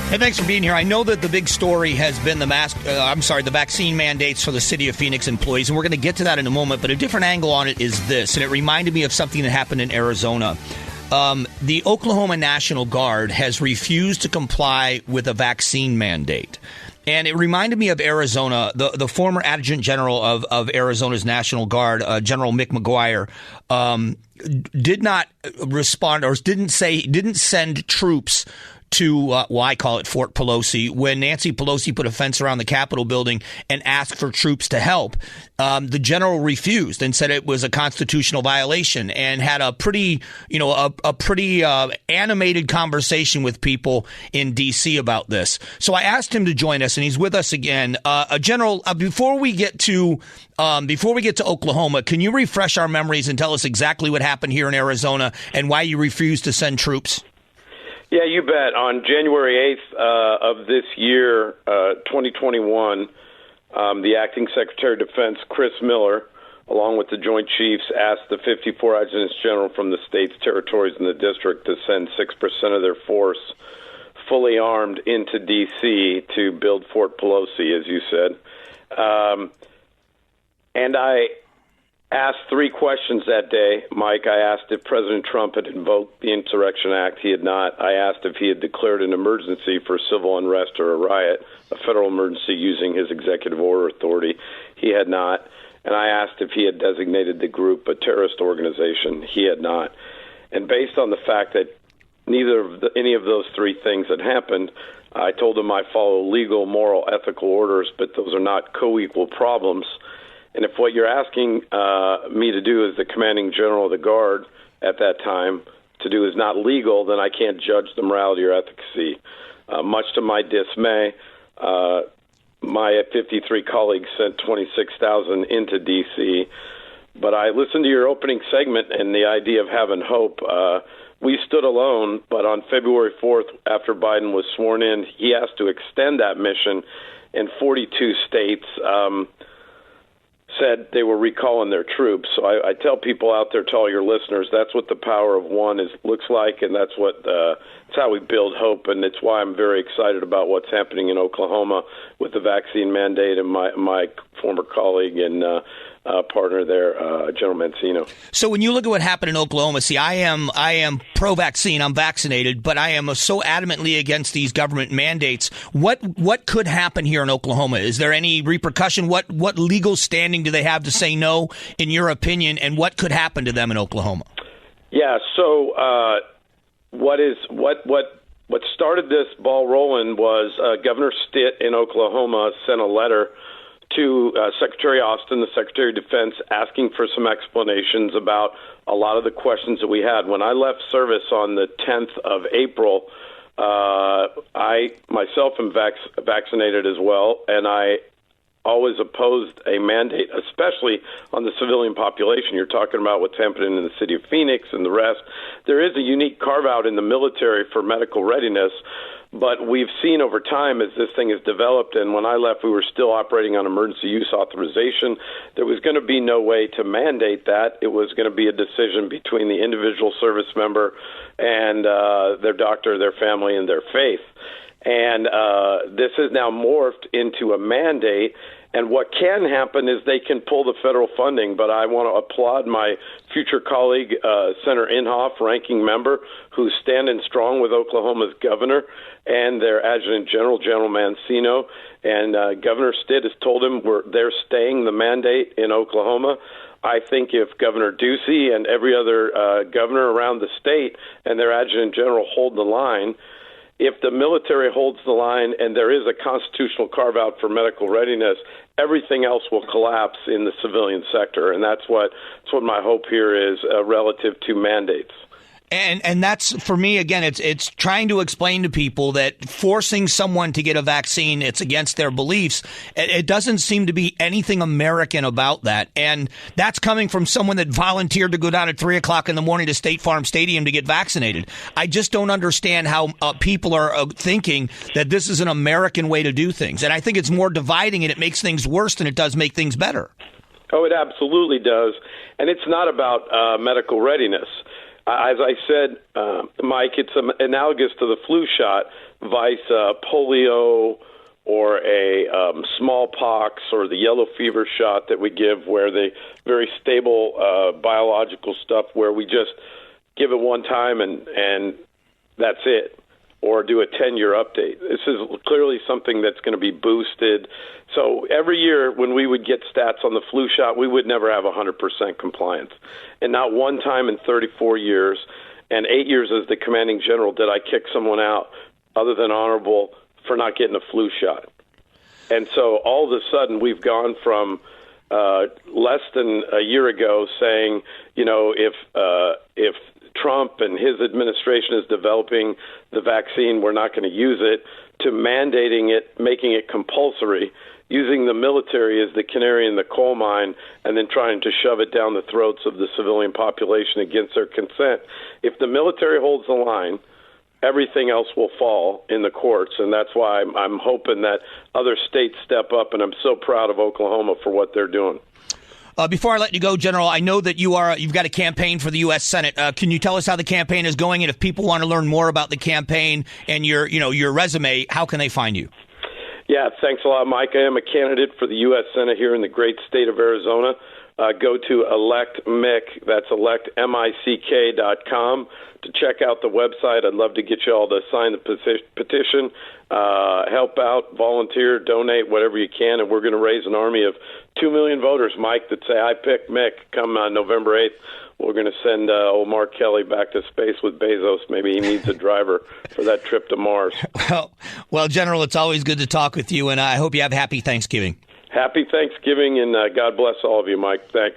Hey, thanks for being here. I know that the big story has been the vaccine mandates for the city of Phoenix employees, and we're going to get to that in a moment, but a different angle on it is this, and it reminded me of something that happened in Arizona. The Oklahoma National Guard has refused to comply with a vaccine mandate. And it reminded me of Arizona. The former Adjutant General of Arizona's National Guard, General Mick McGuire, did not respond or didn't send troops to, I call it Fort Pelosi, when Nancy Pelosi put a fence around the Capitol building and asked for troops to help. The general refused and said it was a constitutional violation and had a pretty animated conversation with people in D.C. about this. So I asked him to join us, and he's with us again. General, before we get to Oklahoma, can you refresh our memories and tell us exactly what happened here in Arizona and why you refused to send troops? Yeah, you bet. On January 8th of this year, 2021, the acting Secretary of Defense, Chris Miller, along with the Joint Chiefs, asked the 54 adjutants general from the states, territories, and the district to send 6% of their force fully armed into D.C. to build Fort Pelosi, as you said. And I asked three questions that day, Mike. I asked if President Trump had invoked the Insurrection Act. He had not. I asked if he had declared an emergency for civil unrest or a riot, a federal emergency using his executive order authority. He had not. And I asked if he had designated the group a terrorist organization. He had not. And based on the fact that any of those three things had happened, I told him I follow legal, moral, ethical orders, but those are not co-equal problems. And if what you're asking me to do as the commanding general of the Guard at that time to do is not legal, then I can't judge the morality or efficacy. Much to my dismay, my 53 colleagues sent 26,000 into D.C., but I listened to your opening segment and the idea of having hope. We stood alone, but on February 4th, after Biden was sworn in, he asked to extend that mission, and 42 states said they were recalling their troops. So I tell people out there, to all your listeners, that's what the power of one looks like, and that's how we build hope, and it's why I'm very excited about what's happening in Oklahoma with the vaccine mandate and my former colleague and partner there, General Mancino. So when you look at what happened in Oklahoma, see, I am pro-vaccine, I'm vaccinated, but I am so adamantly against these government mandates. What could happen here in Oklahoma? Is there any repercussion? What legal standing do they have to say no, in your opinion, and what could happen to them in Oklahoma? Yeah, so what started this ball rolling was Governor Stitt in Oklahoma sent a letter to Secretary Austin, the Secretary of Defense, asking for some explanations about a lot of the questions that we had. When I left service on the 10th of April, I myself am vaccinated as well, and I always opposed a mandate, especially on the civilian population. You're talking about what's happening in the city of Phoenix and the rest. There is a unique carve-out in the military for medical readiness, but we've seen over time as this thing has developed, and when I left, we were still operating on emergency use authorization. There was going to be no way to mandate that. It was going to be a decision between the individual service member and their doctor, their family, and their faith. And this has now morphed into a mandate. And what can happen is they can pull the federal funding, but I want to applaud my future colleague, Senator Inhofe, ranking member, who's standing strong with Oklahoma's governor and their adjutant general, General Mancino. And Governor Stitt has told him they're staying the mandate in Oklahoma. I think if Governor Ducey and every other governor around the state and their adjutant general hold the line, if the military holds the line and there is a constitutional carve-out for medical readiness, everything else will collapse in the civilian sector. And that's what my hope here is relative to mandates. And that's, for me, again, it's trying to explain to people that forcing someone to get a vaccine, it's against their beliefs. It doesn't seem to be anything American about that. And that's coming from someone that volunteered to go down at 3 o'clock in the morning to State Farm Stadium to get vaccinated. I just don't understand how people are thinking that this is an American way to do things. And I think it's more dividing, and it makes things worse than it does make things better. Oh, it absolutely does. And it's not about medical readiness. As I said, Mike, it's analogous to the flu shot. vice polio or a smallpox or the yellow fever shot that we give, where the very stable biological stuff where we just give it one time and that's it, or do a 10-year update. This is clearly something that's going to be boosted. So every year when we would get stats on the flu shot, we would never have 100% compliance. And not one time in 34 years and 8 years as the commanding general did I kick someone out other than honorable for not getting a flu shot. And so all of a sudden we've gone from less than a year ago saying, if Trump and his administration is developing the vaccine, we're not going to use it, to mandating it, making it compulsory, using the military as the canary in the coal mine, and then trying to shove it down the throats of the civilian population against their consent. If the military holds the line, everything else will fall in the courts, and that's why I'm hoping that other states step up, and I'm so proud of Oklahoma for what they're doing. Before I let you go, General, I know that you've got a campaign for the U.S. Senate. Can you tell us how the campaign is going? And if people want to learn more about the campaign and your resume, how can they find you? Yeah, thanks a lot, Mike. I am a candidate for the U.S. Senate here in the great state of Arizona. Go to electmick, that's electmick.com, to check out the website. I'd love to get you all to sign the petition, help out, volunteer, donate, whatever you can, and we're going to raise an army of 2 million voters, Mike, that say, I pick Mick, come November 8th. We're going to send old Mark Kelly back to space with Bezos. Maybe he needs a driver for that trip to Mars. Well, General, it's always good to talk with you, and I hope you have a happy Thanksgiving. Happy Thanksgiving, and God bless all of you, Mike. Thanks.